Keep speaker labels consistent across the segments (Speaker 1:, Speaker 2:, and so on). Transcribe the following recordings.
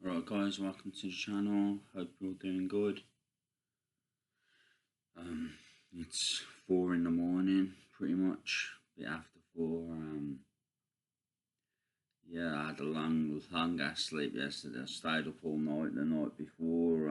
Speaker 1: Alright guys, welcome to the channel. Hope you're all doing good. Um, it's 4 in the morning, pretty much, a bit after 4. Yeah, I had a long ass sleep yesterday. I stayed up all night the night before.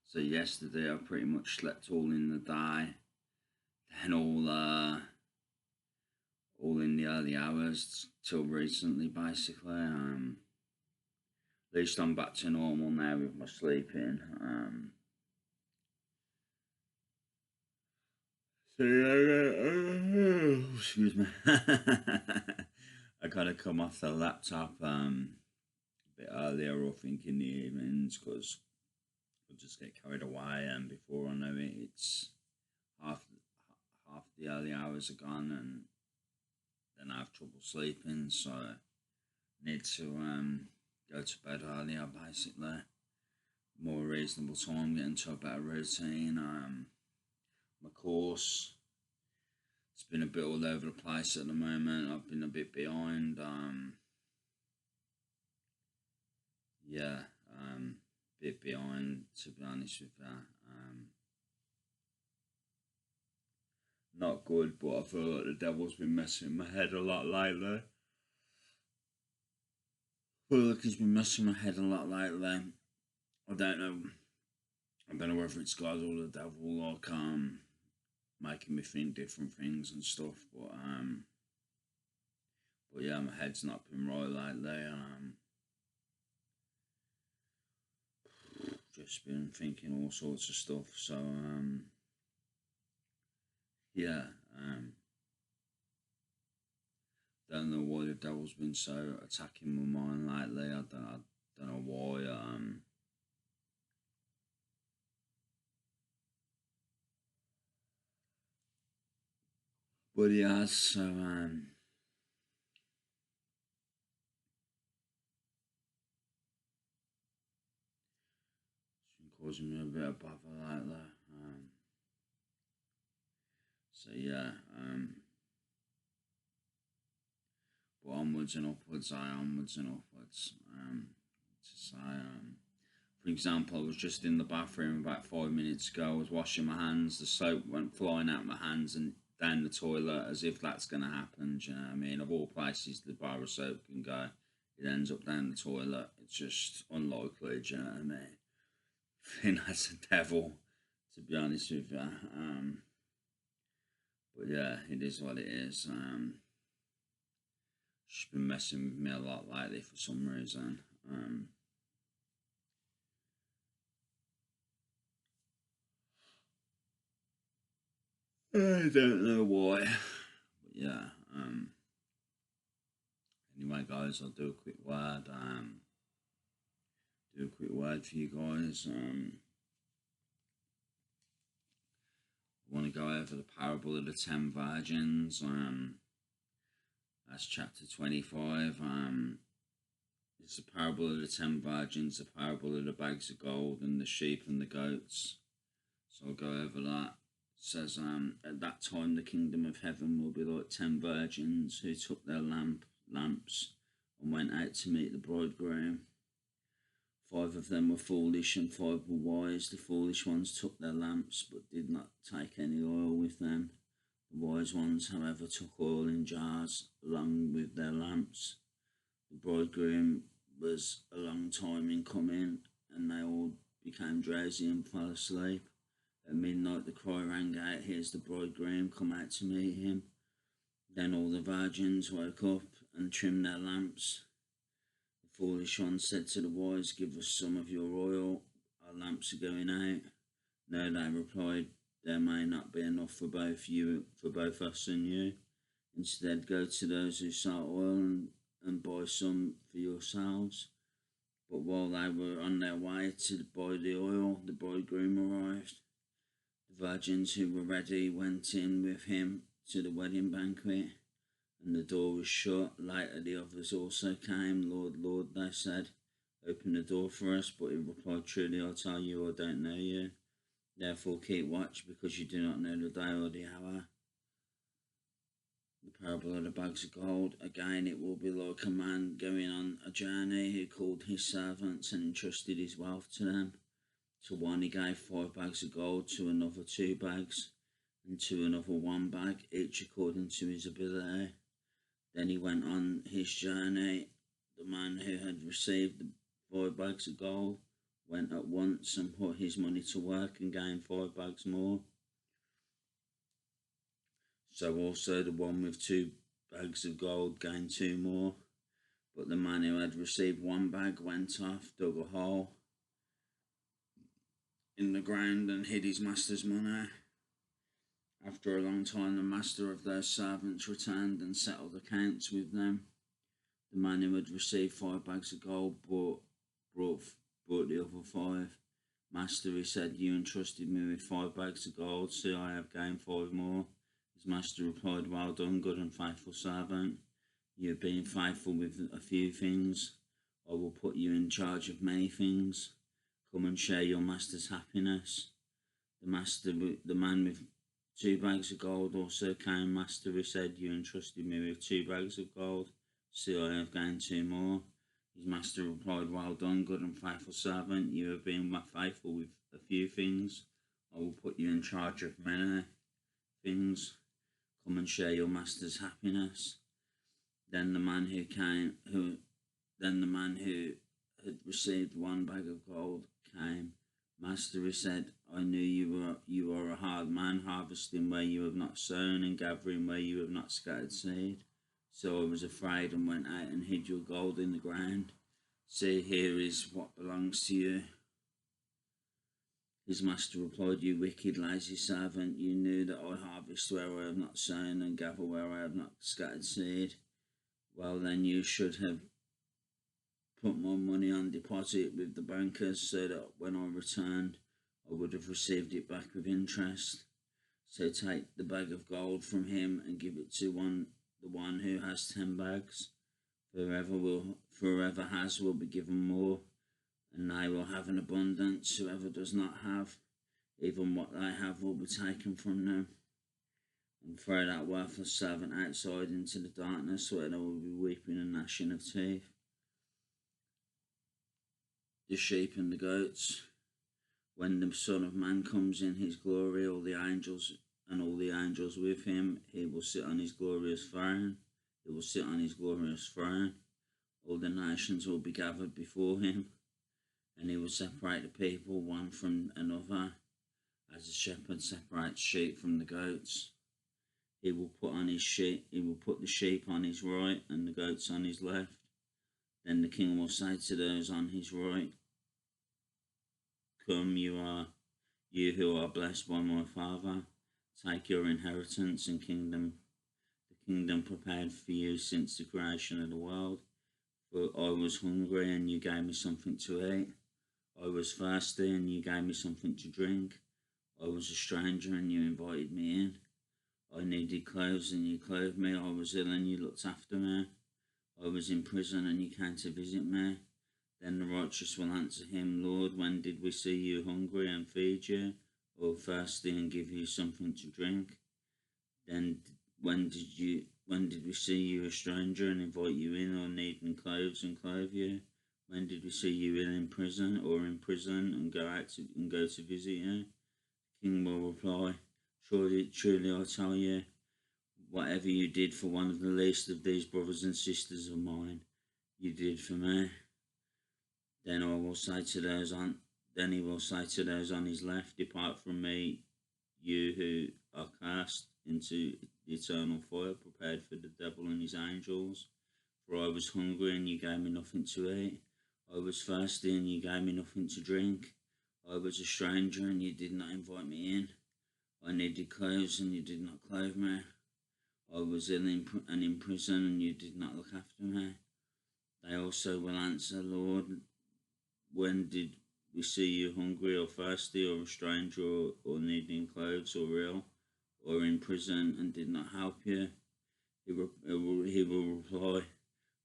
Speaker 1: So yesterday I pretty much slept all in the day, then all in the early hours till recently, basically. At least I'm back to normal now with my sleeping. So excuse me. I gotta come off the laptop a bit earlier, I think, in the evenings, because I'll just get carried away, and before I know it, it's half half the early hours are gone, and then I have trouble sleeping. So I need to go to bed earlier, basically. More reasonable time, get into a better routine. My course, it's been a bit all over the place at the moment. I've been a bit behind. Yeah, bit behind, to be honest with that. Not good, but I feel like the devil's been messing with my head a lot lately. I feel like he's been messing my head a lot lately. I don't know. I don't know whether it's God or the devil, like making me think different things and stuff. But yeah, my head's not been right lately. Just been thinking all sorts of stuff. So yeah, don't know why the devil's been so attacking my mind lately. I don't know why. But yeah, so it's been causing me a bit of bother lately. So yeah, but onwards and upwards, onwards and upwards. To say, for example, I was just in the bathroom about 5 minutes ago. I was washing my hands. The soap went flying out my hands and down the toilet, as if that's going to happen. Do you know what I mean? Of all places the bar of soap can go, it ends up down the toilet. It's just unlikely. Do you know what I mean? I think that's the devil, to be honest with you. But yeah, it is what it is. She's been messing with me a lot lately for some reason. I don't know why. But yeah. Anyway, guys, I'll do a quick word. Do a quick word for you guys. I want to go over the parable of the 10 virgins. That's chapter 25. It's the parable of the 10 virgins, the parable of the bags of gold, and the sheep and the goats. So I'll go over that. It says, at that time the kingdom of heaven will be like 10 virgins who took their lamps and went out to meet the bridegroom. 5 of them were foolish and 5 were wise. The foolish ones took their lamps but did not take any oil with them. The wise ones, however, took oil in jars along with their lamps. The bridegroom was a long time in coming, and they all became drowsy and fell asleep. At midnight the cry rang out, "Here's the bridegroom, come out to meet him." Then all the virgins woke up and trimmed their lamps. The foolish one said to the wise, "Give us some of your oil, our lamps are going out." "No," they replied, "there may not be enough for both us and you. Instead, go to those who sell oil and buy some for yourselves." But while they were on their way to buy the oil, the bridegroom arrived. The virgins who were ready went in with him to the wedding banquet, and the door was shut. Later the others also came. "Lord, Lord," they said, "open the door for us." But he replied, "Truly I tell you, I don't know you. Therefore keep watch, because you do not know the day or the hour The parable of the bags of gold. Again, it will be like a man going on a journey who called his servants and entrusted his wealth to them. To one he gave 5 bags of gold, to another 2 bags, and to another 1 bag, each according to his ability. Then he went on his journey. The man who had received the 5 bags of gold went at once and put his money to work and gained 5 bags more. So also the one with 2 bags of gold gained 2 more. But the man who had received 1 bag went off, dug a hole in the ground and hid his master's money. After a long time, the master of those servants returned and settled accounts with them. The man who had received 5 bags of gold brought the other 5. Master, he said, you entrusted me with 5 bags of gold, see I have gained 5 more. His master replied, well done, good and faithful servant. You have been faithful with a few things. I will put you in charge of many things. Come and share your master's happiness. The man with 2 bags of gold also came. Master, he said, you entrusted me with 2 bags of gold. See, I have gained 2 more. His master replied, well done, good and faithful servant. You have been faithful with a few things. I will put you in charge of many things. Come and share your master's happiness. Then the man who had received 1 bag of gold came. Master, he said, I knew you are a hard man, harvesting where you have not sown and gathering where you have not scattered seed. So I was afraid and went out and hid your gold in the ground. See, here is what belongs to you. His master replied, you wicked, lazy servant, you knew that I harvest where I have not sown and gather where I have not scattered seed. Well, then you should have put my money on deposit with the bankers so that when I returned, I would have received it back with interest. So take the bag of gold from him and give it to the one who has 10 bags. Whoever has will be given more, and they will have an abundance. Whoever does not have, even what they have will be taken from them. And throw that worthless servant outside into the darkness, where there will be weeping and gnashing of teeth. The sheep and the goats. When the Son of Man comes in his glory, all the angels with him, he will sit on his glorious throne. He will sit on his glorious throne. All the nations will be gathered before him, and he will separate the people one from another, as a shepherd separates sheep from the goats. He will put the sheep on his right and the goats on his left. Then the king will say to those on his right, come, you who are blessed by my Father, take your inheritance and the kingdom prepared for you since the creation of the world. For I was hungry and you gave me something to eat. I was thirsty and you gave me something to drink. I was a stranger and you invited me in. I needed clothes and you clothed me. I was ill and you looked after me. I was in prison and you came to visit me. Then the righteous will answer him, Lord, when did we see you hungry and feed you, or thirsty and give you something to drink? Then when did we see you a stranger and invite you in, or needing clothes and clothe you? When did we see you in prison and go to visit you? The king will reply, truly I tell you, whatever you did for one of the least of these brothers and sisters of mine, you did for me. Then he will say to those on his left, depart from me, you who are cast into the eternal fire prepared for the devil and his angels. For I was hungry and you gave me nothing to eat. I was thirsty and you gave me nothing to drink. I was a stranger and you did not invite me in. I needed clothes and you did not clothe me. I was ill and in prison and you did not look after me. They also will answer, Lord, when did we see you hungry or thirsty or a stranger or needing clothes or ill or in prison and did not help you? He will reply,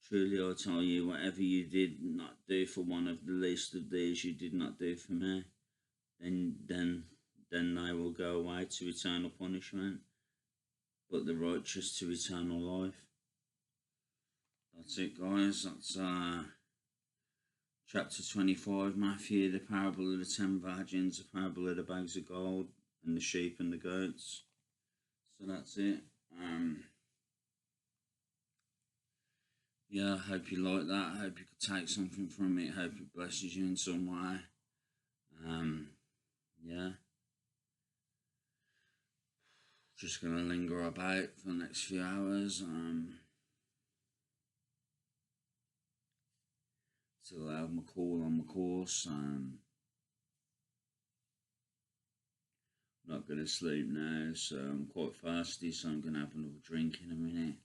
Speaker 1: truly I tell you, whatever you did not do for one of the least of these, you did not do for me. Then they will go away to eternal punishment, but the righteous to eternal life. That's it, guys. That's chapter 25, Matthew, the parable of the 10 virgins, the parable of the bags of gold, and the sheep and the goats. So that's it. Yeah, I hope you like that. I hope you could take something from it. I hope it blesses you in some way. Yeah. Just going to linger about for the next few hours. Till I have my call on my course. Not going to sleep now, so I'm quite thirsty, so I'm going to have another drink in a minute.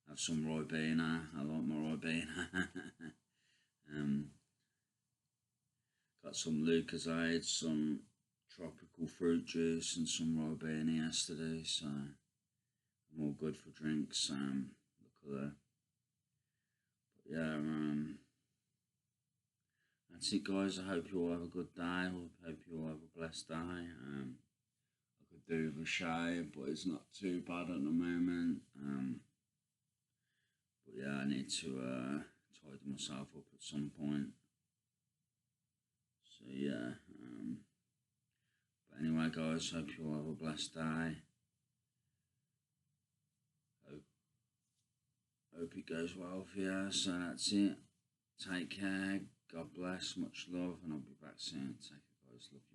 Speaker 1: Have some Ribena. I like my Ribena. Got some Lucozade, some tropical fruit juice, and some Ribena yesterday, so I'm all good for drinks. Look at that. But yeah, that's it, guys. I hope you all have a good day. I hope you all have a blessed day. I could do with a shave, but it's not too bad at the moment. But yeah, I need to tidy myself up at some point. So yeah. But anyway, guys, hope you all have a blessed day. Hope it goes well for you. So that's it. Take care. God bless. Much love, and I'll be back soon. Take care, guys. Love you.